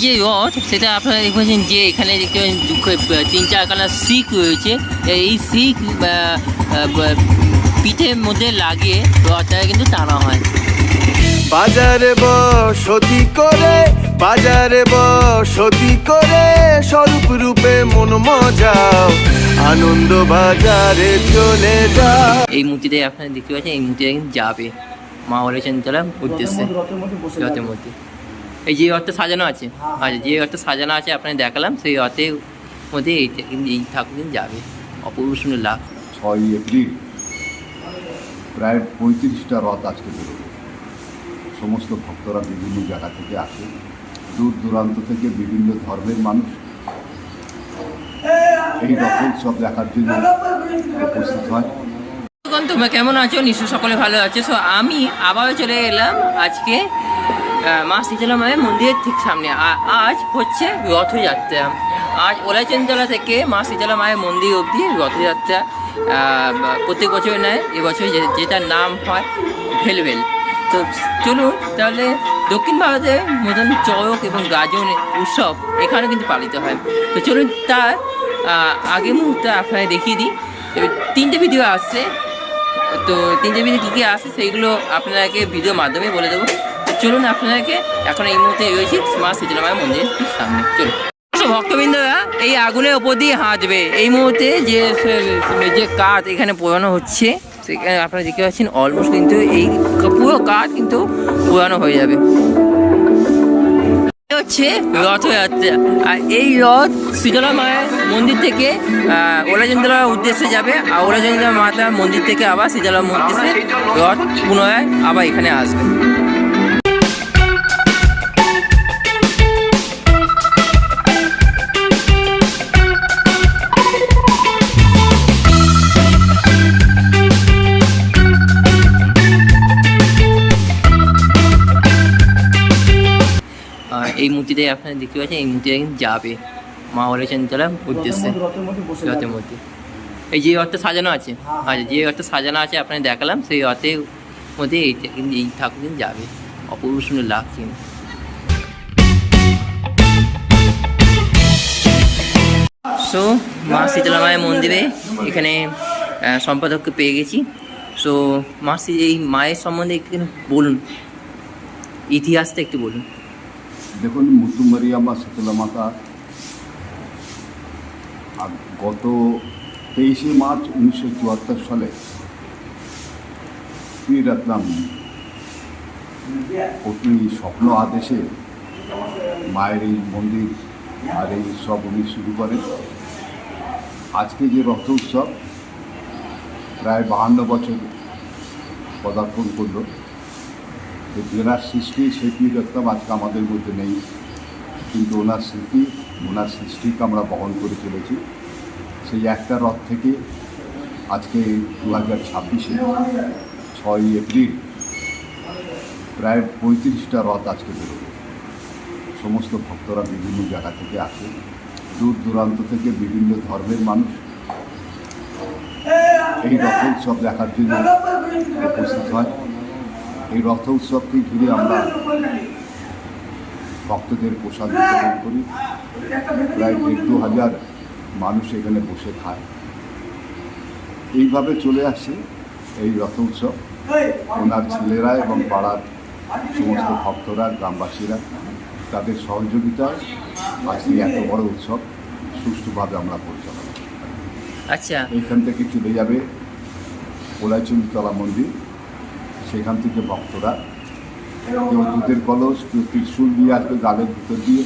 যে রথ সেটা আপনারা দেখবেন যে এখানে দেখতে পাচ্ছেন 3-4খানা শিক রয়েছে। এই শিক পিঠের মধ্যে লাগিয়ে রথটাকে কিন্তু টানা হয়। বাজারে বসতি করে, বাজারে বসতি করে, স্বরূপ রূপে মন মজাও, আনন্দ বাজারে চলে যাও। এই মূর্তিটাই আপনারা দেখতে পাচ্ছেন, এই মূর্তিটা কিন্তু যাবে মা হরিচন্দ্রার উদ্দেশ্যে রথের মধ্যে। এই যে রথটা সাজানো আছে, আচ্ছা যে রথটা সাজানো আছে আপনাকে দেখালাম, সেই রথের মধ্যে এই ঠাকুর কিন্তু যাবে। অপূর্ব সুন্দর লাভ। 6 এপ্রিল প্রায় 35টা রথ আজকে বেরোবে। সমস্ত ভক্তরা বিভিন্ন জায়গা থেকে আসে, দূর দূরান্ত থেকে বিভিন্ন ধর্মের মানুষ এই রথোৎসব দেখার জন্য উপস্থিত হয়। তোমরা কেমন আছো? নিশ্চয় সকলে ভালো আছে। সো আমি আবারও চলে এলাম আজকে মা শীতলা মায়ের মন্দিরের ঠিক সামনে। আজ হচ্ছে রথযাত্রা। আজ ওলাইচন্দলা থেকে মা শীতলা মায়ের মন্দির অবধি রথযাত্রা প্রত্যেক বছর নেয়। এবছর যেটার নাম হয় ভেলভেল। তো চলুন তাহলে দক্ষিণ ভারতের মতন চড়ক এবং গাজন উৎসব এখানেও কিন্তু পালিত হয়। তো চলুন তার আগে মুহূর্তে আপনারা দেখিয়ে দিই। 3টে ভিডিও আসছে, তো 3টে ভিডিও কী কী আসছে সেইগুলো আপনাকে ভিডিওর মাধ্যমে বলে দেবো। তো চলুন আপনাকে এখন এই মুহূর্তে রয়েছি মা শীতলা মায়ের মন্দিরের সামনে। চলুন ভক্তবৃন্দরা এই আগুনের ওপর দিয়ে হাঁটবে। এই মুহূর্তে যে কাঠ এখানে পোড়ানো হচ্ছে সেখানে আপনারা দেখতে পাচ্ছেন অলমোস্ট কিন্তু এই পুরো কাঠ কিন্তু পোড়ানো হয়ে যাবে। হচ্ছে রথযাত্রা, আর এই রথ শীতলা মায়ের মন্দির থেকে ওলাচন্দলার উদ্দেশ্যে যাবে, আর ওলাচন্দলা মাতার মন্দির থেকে আবার শীতলার উদ্দেশ্যে রথ পুনরায় আবার এখানে আসবে। এই মূর্তিটাই আপনারা দেখতে পাচ্ছেন, এই মূর্তিটা কিন্তু যাবে মা হরিচন্দ্রার উদ্দেশ্যে রথের মধ্যে। এই যে রথটা সাজানো আছে, আচ্ছা যে রথটা সাজানো আছে আপনাকে দেখালাম, সেই রথের মধ্যে এই ঠাকুর কিন্তু যাবে। অপূর্ব সুন্দর লাগছে। সো মা শীতলা মায়ের মন্দিরে এখানে সম্পাদককে পেয়ে গেছি। সো এই মায়ের সম্বন্ধে একটু বলুন, ইতিহাসটা একটু বলুন। দেখুন, মুতুমারিয়াম্মা শীতলা মাতা গত 23শে মার্চ 1974 সালে শ্রীরত্নাম অতি স্বপ্ন আদেশে মায়ের এই মন্দির আর এই উৎসব উনি শুরু করেন। আজকে যে রথ উৎসব প্রায় 52 বছর পদার্পণ করল। যেনার সৃষ্টি সেই শ্রীরত্নাম আজকে আমাদের মধ্যে নেই, কিন্তু ওনার স্মৃতি, ওনার সৃষ্টিকে আমরা বহন করে চলেছি। সেই একটা রথ থেকে আজকে 2026-এ 6 এপ্রিল প্রায় 35টা রথ আজকে বেরোবে। সমস্ত ভক্তরা বিভিন্ন জায়গা থেকে আসে, দূর দূরান্ত থেকে বিভিন্ন ধর্মের মানুষ এই রথোৎসব দেখার জন্য উপস্থিত হয়। এই রথ উৎসবকে ঘিরে আমরা ভক্তদের প্রসাদ বিতরণ করি। প্রায় 1,500 মানুষ এখানে বসে খায়। এইভাবে চলে আসে এই রথ উৎসব। ওনার ছেলেরা এবং পাড়ার সমস্ত ভক্তরা, গ্রামবাসীরা, তাদের সহযোগিতায় আজকে এত বড় উৎসব সুষ্ঠুভাবে আমরা পরিচালনা করি। আচ্ছা, এইখান থেকে চলে যাবে ওলাইচন্দলা মন্দির। সেখান থেকে ভক্তরা কেউ দুধের কলস, কেউ ত্রিশূল নিয়ে আসবে গালের ভিতর দিয়ে,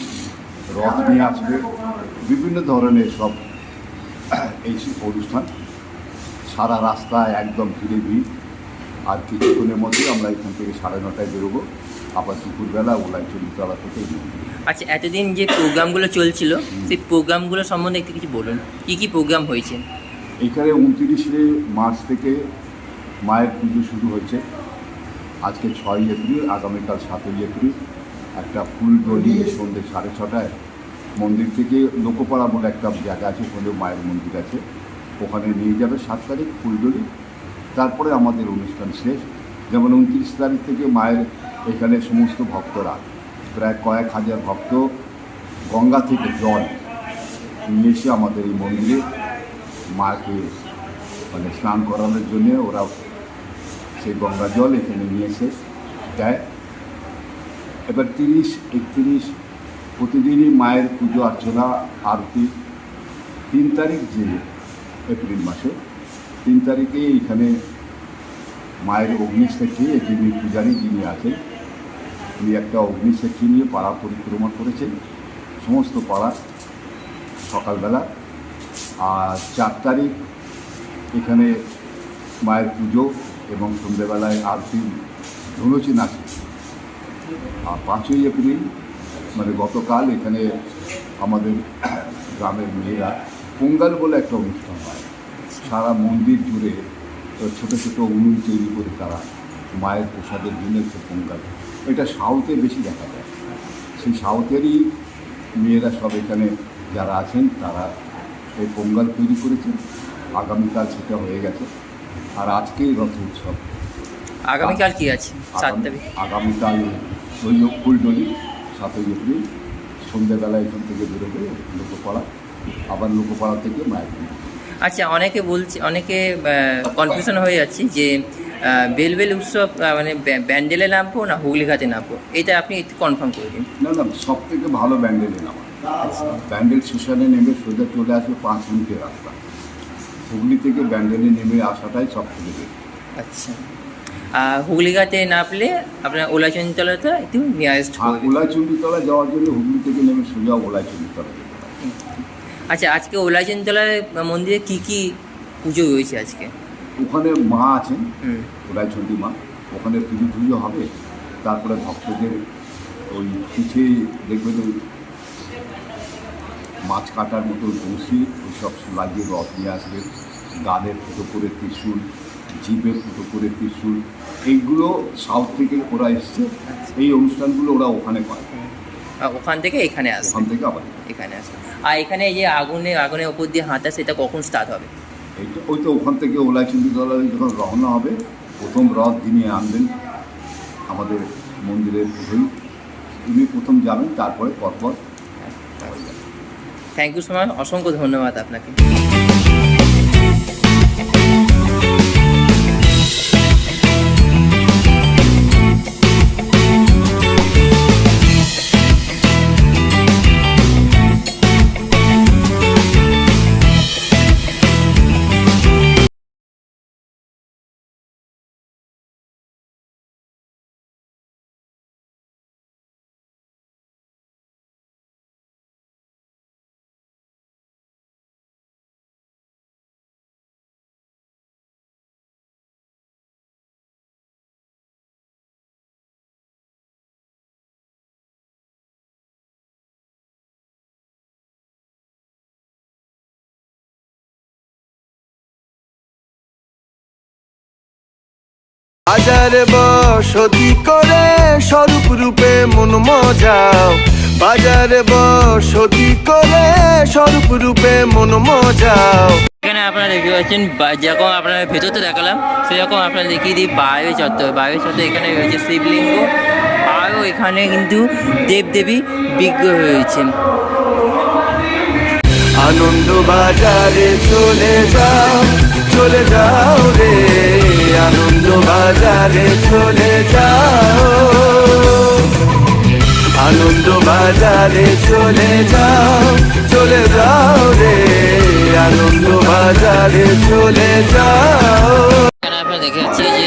রথ নিয়ে আসবে, বিভিন্ন ধরনের সব এই অনুষ্ঠান। সারা রাস্তায় একদম ভিড়ে ভিড়। আর কিছুক্ষণের মধ্যে আমরা এখান থেকে 9:30টায় বেরোবো, আবার দুপুরবেলা ওলাইচন্দলা থেকে। আচ্ছা, এতদিন যে প্রোগ্রামগুলো চলছিল সেই প্রোগ্রামগুলো সম্বন্ধে একটু কিছু বলুন। কী কী প্রোগ্রাম হয়েছে এখানে? 29শে মার্চ থেকে মায়ের পুজো শুরু হয়েছে। আজকে 6 এপ্রিল, আগামীকাল 7 এপ্রিল একটা ফুল ডলি সন্ধ্যে 6:30টায় মন্দির থেকে লোকপাড়া বলে একটা জায়গা আছে, ওখানে মায়ের মন্দির আছে, ওখানে নিয়ে যাবে 7 তারিখ ফুল ডলি। তারপরে আমাদের অনুষ্ঠান শেষ। যেমন 29 তারিখ থেকে মায়ের এখানে সমস্ত ভক্তরা, প্রায় কয়েক হাজার ভক্ত গঙ্গা থেকে জল নিয়ে এসে আমাদের এই মন্দিরে মাকে মানে স্নান করানোর জন্যে ওরা সেই গঙ্গা জল এখানে নিয়ে এসে দেয়। এবার 30-31 প্রতিদিনই মায়ের পুজো অর্চনা আরতি। 3 তারিখ যে এপ্রিল মাসে 3 তারিখে এখানে মায়ের অগ্নিশেখী যিনি পূজারী যিনি আছেন উনি একটা অগ্নিশেখী নিয়ে পাড়া পরিক্রমা করেছেন সমস্ত পাড়া সকালবেলা। আর 4 তারিখ এখানে মায়ের পুজো এবং সন্ধ্যেবেলায় আরতি ধনুচি নাচে। আর 5ই এপ্রিল মানে গতকাল এখানে আমাদের গ্রামের মেয়েরা পোঙ্গাল বলে একটা অনুষ্ঠান হয়। সারা মন্দির জুড়ে ছোটো ছোটো উনুন তৈরি করে তারা মায়ের প্রসাদের জন্য হচ্ছে পোঙ্গাল। এটা সাউথে বেশি দেখা যায়। সেই সাউথেরই মেয়েরা সব এখানে যারা আছেন তারা এই পোঙ্গাল তৈরি করেছেন। আগামীকাল সেটা হয়ে গেছে। আর আজকেই রথ উৎসব। আগামীকাল কি আছে? 7 তারিখ। আগামীকাল ফুলডলি 7ই এপ্রিল সন্ধ্যেবেলা এখান থেকে বেরোবে লোকপাড়া, আবার লোকপাড়া থেকে মায়ের পুজো। আচ্ছা, অনেকে কনফিউশন হয়ে যাচ্ছে যে বেলবেল উৎসব মানে ব্যান্ডেলে নামবো না হুগলিঘাটে নামবো, এটা আপনি একটু কনফার্ম করে দিন। না, সব থেকে ভালো ব্যান্ডেলে নামা। ব্যান্ডেল স্টেশনে নেমে সোজা চলে আসবে 5 মিনিটের রাস্তা। হুগলি থেকে ব্যান্ডেলে নেমে আসাটাই সব থেকে বেশি। আচ্ছা, আর হুগলিঘাটে নামলে আপনার ওলাচণ্ডীতলাটা একটু নিয়ারেস্ট হবে। ওলাচণ্ডীতলা যাওয়ার জন্য হুগলি থেকে নেমে সোজা ওলাচণ্ডীতলা যেতে হয়। আচ্ছা, আজকে ওলাচণ্ডীতলার মন্দিরে কি কি পুজো হয়েছে আজকে? ওখানে মা আছেন, ওলাচণ্ডী মা, ওখানে পুজো হবে। তারপরে ভক্তদের ওই পিঠে দেখবেন ওই মাছ কাটার মতো বসি ওই সব লাগিয়ে রথ নিয়ে আসবে। গালের ফুটো করে ত্রিশূল, জিভের ফুটো করে ত্রিশূল, এইগুলো সাউথ থেকে ওরা এসছে। এই অনুষ্ঠানগুলো ওরা ওখানে করে। ওখান থেকে এখানে আসে, ওখান থেকে আবার এখানে আসে। আর এখানে এই যে আগুনের ওপর দিয়ে হাঁটা, সেটা কখন স্টার্ট হবে? এইটা ওই তো ওখান থেকে ওলাচণ্ডীতলা যখন রওনা হবে, প্রথম রথ যিনি আনবেন আমাদের মন্দিরের পুরোহিত, উনি প্রথম যাবেন, তারপরে পরপর সবাই যাবেন। থ্যাংক ইউ সো মাচ, অসংখ্য ধন্যবাদ আপনাকে। বাজারে বসতি করে স্বরূপ রূপে মন মজাও। বাজারে বসতি করে স্বরূপ রূপে মন মজাও। এখানে আপনারা দেখতে পাচ্ছেন, যেরকম আপনারা ভেতরতে দেখালাম সেরকম আপনারা দেখিয়ে দিই বাইরে চত্বর। এখানে রয়েছে শিবলিঙ্গ, আরও এখানে কিন্তু দেবদেবী বিগ্রহ রয়েছে। আনন্দ বাজারে চলে যাও রে, আনন্দ বাজারে চলে যাও, আনন্দ বাজারে চলে যাও রে, আনন্দ বাজারে চলে যাও। এখানে আপনারা দেখে যাচ্ছে যে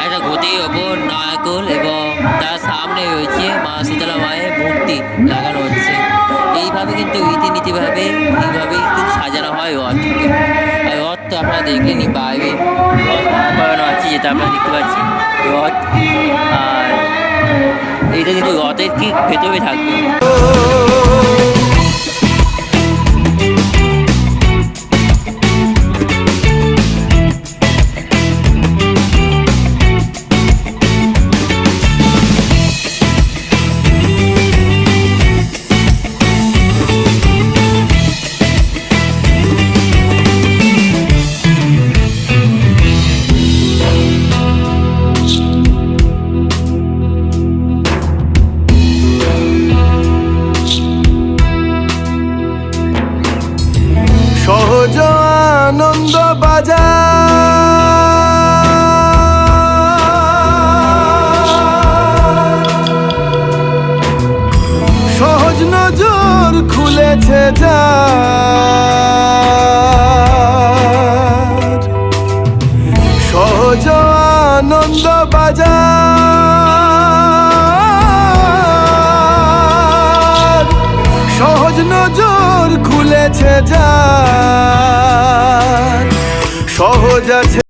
একটা গতির ওপর নারকোল এবং তার সামনে রয়েছে মা শীতলা মায়ের মূর্তি লাগানো হচ্ছে। এইভাবে কিন্তু রীতিনীতিভাবে এইভাবেই কিন্তু সাজানো হয় রথকে। আর রথ তো আপনারা দেখলেনই, বাইরে রথ করানো আছে, যেটা আপনারা দেখতে পাচ্ছি রথ। আর এইটা কিন্তু রথের ঠিক ভেতরে থাকবে। আনন্দ বাজার সহজ নজর খুলেছে যার সহজ আনন্দ বাজার সহজ নজর খুলেছে যার সহজ আছে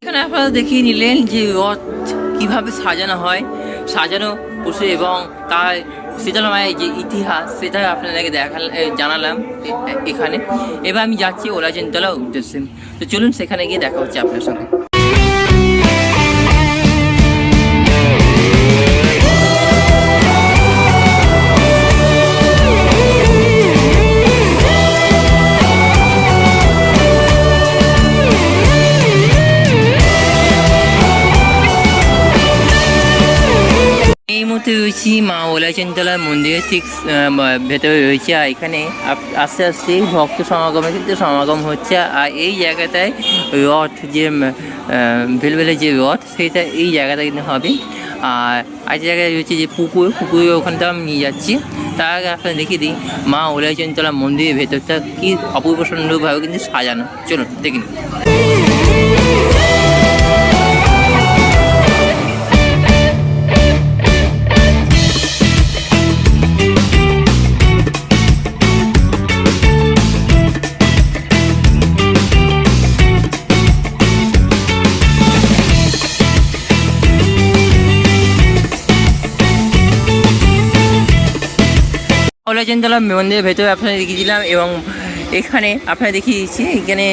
এখানে আপনারা দেখিয়ে নিলেন যে রথ কিভাবে সাজানো হয়, সাজানো বসে এবং তার শীতলা মায়ের যে ইতিহাস সেটা আপনাদেরকে জানালাম এখানে। এবার আমি যাচ্ছি ওলাচেনতলা উদ্দেশ্যে, তো চলুন সেখানে গিয়ে দেখা হচ্ছে আপনার সঙ্গে। এই মুহূর্তে রয়েছি মা ওলাচেনতলা মন্দিরের ঠিক ভেতরে রয়েছে। আর এখানে আস্তে আস্তে ভক্ত সমাগমে কিন্তু সমাগম হচ্ছে। আর এই জায়গাটায় রথ যে ভেলভেলে যে রথ সেটা এই জায়গাটা কিন্তু হবে। আর আরেকটা জায়গায় রয়েছে যে পুকুরে ওখানটা আমি নিয়ে যাচ্ছি। তার আগে আপনারা দেখিয়ে দিই মা ওলাচেনতলা মন্দিরের ভেতরটা কি অপূর্ব সুন্দরভাবে কিন্তু সাজানো। চলুন দেখে নিই। ওলাচেনতলা মন্দিরের ভেতরে আপনারা দেখিয়েছিলাম এবং এখানে আপনারা দেখিয়ে দিচ্ছি এখানে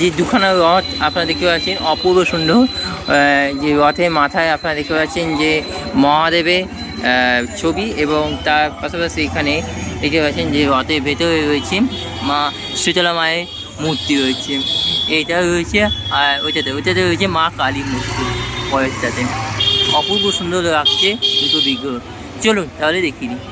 যে দুখানা রথ আপনারা দেখতে পাচ্ছেন অপূর্ব সুন্দর। যে রথের মাথায় আপনারা দেখতে পাচ্ছেন যে মহাদেবের ছবি এবং তার পাশাপাশি এখানে দেখতে পাচ্ছেন যে রথের ভেতরে রয়েছে মা শীতলা মায়ের মূর্তি রয়েছে। এইটা রয়েছে আর ওইটাতে রয়েছে মা কালী মূর্তি পরেরটাতে। অপূর্ব সুন্দর লাগছে দুটো দিকও। চলুন তাহলে দেখিয়ে দিই।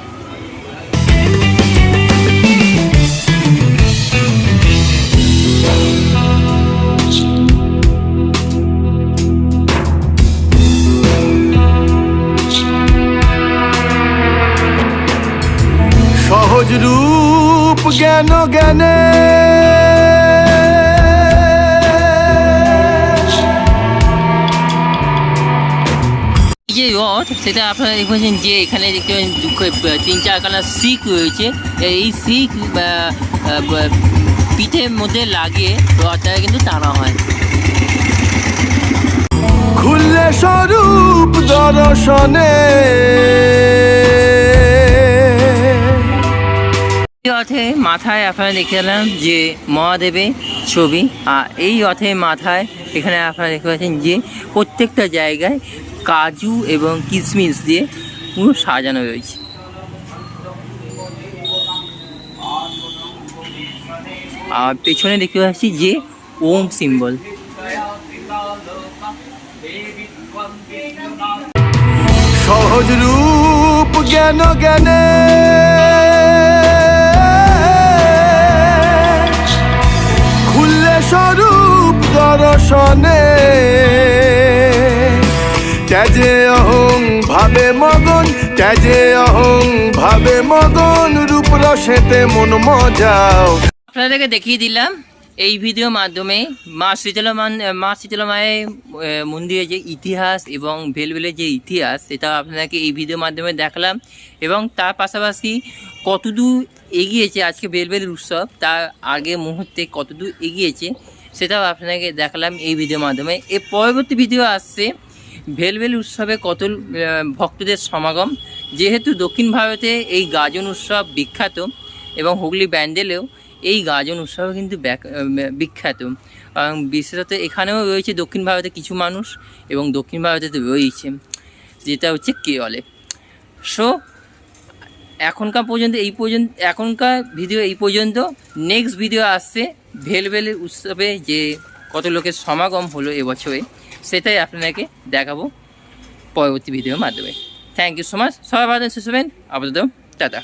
সহজ রূপ জ্ঞান জ্ঞানে যে রথ সেটা আপনারা দেখেছেন যে এখানে দেখতে পাচ্ছেন 3-4খানা শিক রয়েছে। এই শিক পিঠের মধ্যে লাগিয়ে রথটা কিন্তু টানা হয়। খুললে স্বরূপ দর্শনে রথে মাথায় আপনারা দেখতে পেলাম যে মহাদেবের ছবি। আর এই রথের মাথায় এখানে আপনারা দেখতে পাচ্ছেন যে প্রত্যেকটা জায়গায় কাজু এবং কিশমিশ দিয়ে পুরো সাজানো রয়েছে। আর পেছনে দেখতে পাচ্ছি যে ওম সিম্বল। সহজ রূপ জ্ঞান জ্ঞানে খুললে স্বরূপ দর্শনে ত্যাজে অহং ভাবে মগন ত্যাজে অহং ভাবে মগন রূপ রসেতে মন মজাও। আপনাদেরকে দেখিয়ে দিলাম এই ভিডিওর মাধ্যমে মা শীতলা মায়ের মন্দিরের যে ইতিহাস এবং ভেলভেলের যে ইতিহাস সেটা আপনাদেরকে এই ভিডিওর মাধ্যমে দেখালাম এবং তার পাশাপাশি কতদূর এগিয়েছে আজকে বেলবেলির উৎসব, তার আগে মুহূর্তে কতদূর এগিয়েছে সেটাও আপনাকে দেখালাম এই ভিডিওর মাধ্যমে। এর পরবর্তী ভিডিও আসছে বেলবেলি উৎসবে কত ভক্তদের সমাগম। যেহেতু দক্ষিণ ভারতে এই গাজন উৎসব বিখ্যাত এবং হুগলি ব্যান্ডেলেও এই গাজন উৎসব কিন্তু বিখ্যাত, কারণ বিশেষত এখানেও রয়েছে দক্ষিণ ভারতে কিছু মানুষ এবং দক্ষিণ ভারতে তো রয়েছে, যেটা হচ্ছে কেরলে। সো এখনকার ভিডিও এই পর্যন্ত। নেক্সট ভিডিও আসছে বেলবেলি উৎসবে যে কত লোকের সমাগম হলো এবছরে, সেটাই আপনাকে দেখাবো পরবর্তী ভিডিওর মাধ্যমে। থ্যাংক ইউ সো মাচ, সবাই ভালো সুস্থ থাকবেন, আপাতত টাটা।